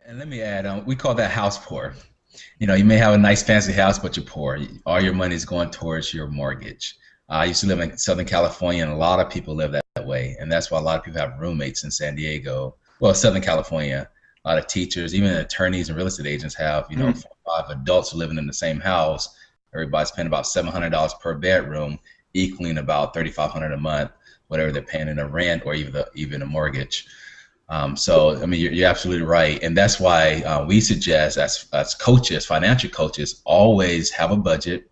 And let me add, we call that house poor. You may have a nice fancy house, but you're poor. All your money is going towards your mortgage. I used to live in Southern California, and a lot of people live that way. And that's why a lot of people have roommates in San Diego. Well, Southern California, a lot of teachers, even attorneys and real estate agents have, 4 or 5 adults living in the same house. Everybody's paying about $700 per bedroom, equaling about $3,500 a month, whatever they're paying in a rent or even a mortgage. So, I mean, you're absolutely right. And that's why we suggest as coaches, financial coaches, always have a budget,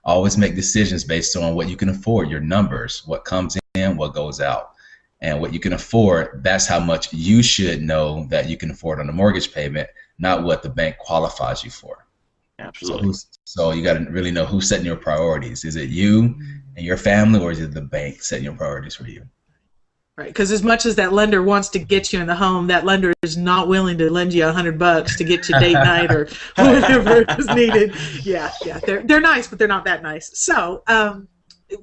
always make decisions based on what you can afford, your numbers, what comes in, what goes out. And what you can afford, that's how much you should know that you can afford on the mortgage payment, not what the bank qualifies you for. Absolutely. So you got to really know who's setting your priorities. Is it you and your family, or is it the bank setting your priorities for you? Right, because as much as that lender wants to get you in the home, that lender is not willing to lend you $100 to get you date night or whatever is needed. Yeah, they're nice, but they're not that nice. So,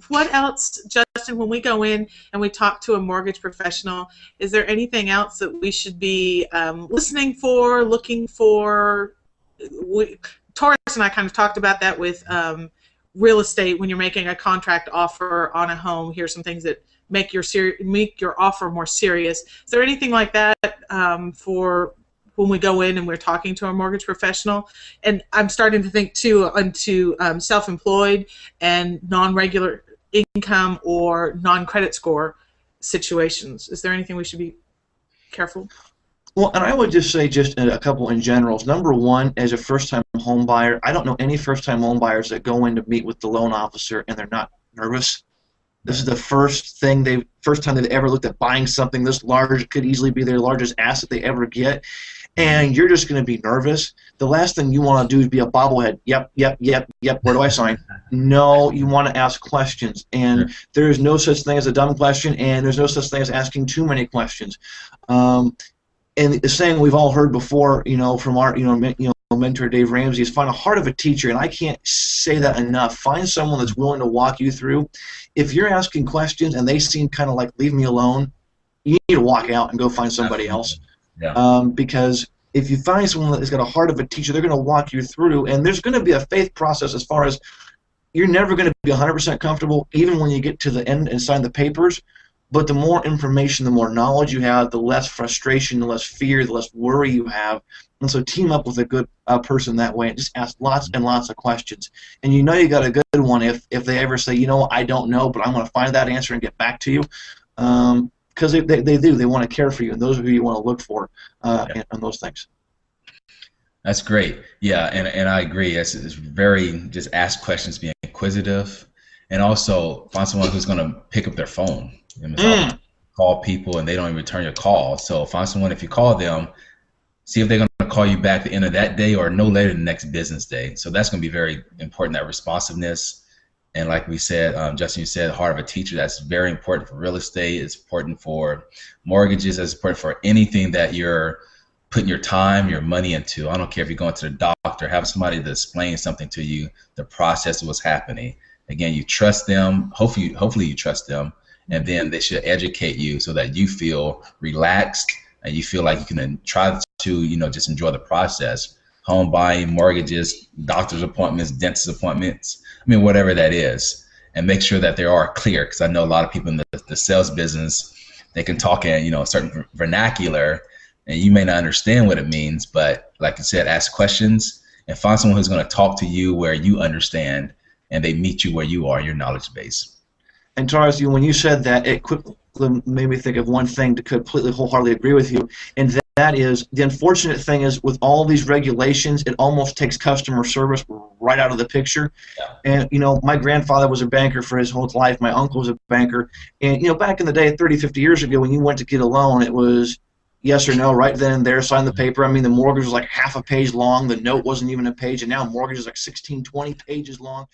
what else, Justin? When we go in and we talk to a mortgage professional, is there anything else that we should be listening for, looking for? Taurus and I kind of talked about that with real estate. When you're making a contract offer on a home, here's some things that make your offer more serious. Is there anything like that for when we go in and we're talking to a mortgage professional? And I'm starting to think too into self-employed and non-regular income or non-credit score situations. Is there anything we should be careful? Well, and I would just say just a couple in generals. Number one, as a first-time home buyer, I don't know any first-time home buyers that go in to meet with the loan officer and they're not nervous. This is the first time they've ever looked at buying something this large. Could easily be their largest asset they ever get, and you're just going to be nervous. The last thing you want to do is be a bobblehead. Yep. Where do I sign? No, you want to ask questions, and there is no such thing as a dumb question, and there's no such thing as asking too many questions. And the saying we've all heard before, from our, mentor Dave Ramsey, is find a heart of a teacher, and I can't say that enough. Find someone that's willing to walk you through. If you're asking questions and they seem kind of like leave me alone, you need to walk out and go find somebody else. Yeah. Because if you find someone that's got a heart of a teacher, they're going to walk you through, and there's going to be a faith process as far as you're never going to be 100% comfortable, even when you get to the end and sign the papers. But the more information, the more knowledge you have, the less frustration, the less fear, the less worry you have. And so team up with a good person that way and just ask lots and lots of questions. And you got a good one if they ever say, I don't know, but I'm going to find that answer and get back to you. Because they do. They want to care for you, and those are who you want to look for on those things. That's great. Yeah, and I agree. It's very, just ask questions, be inquisitive, and also find someone who's going to pick up their phone. Call people and they don't even return your call. So find someone, if you call them, see if they're going to call you back at the end of that day or no later than the next business day. So that's going to be very important, that responsiveness. And like we said, Justin, you said, heart of a teacher, that's very important for real estate. It's important for mortgages. It's important for anything that you're putting your time, your money into. I don't care if you're going to the doctor, have somebody to explain something to you, the process of what's happening. Again, you trust them. Hopefully you trust them. And then they should educate you so that you feel relaxed and you feel like you can try to, just enjoy the process. Home buying, mortgages, doctor's appointments, dentist appointments, whatever that is. And make sure that they are clear, because I know a lot of people in the sales business, they can talk in, a certain vernacular, and you may not understand what it means, but like I said, ask questions and find someone who's going to talk to you where you understand and they meet you where you are in your knowledge base. And Taurus, when you said that, it quickly made me think of one thing to completely wholeheartedly agree with you, and that is the unfortunate thing is with all these regulations, it almost takes customer service right out of the picture. Yeah. And my grandfather was a banker for his whole life. My uncle was a banker, and back in the day, 30, 50 years ago, when you went to get a loan, it was yes or no, right then and there, sign the paper. The mortgage was like half a page long. The note wasn't even a page, and now mortgage is like 16, 20 pages long.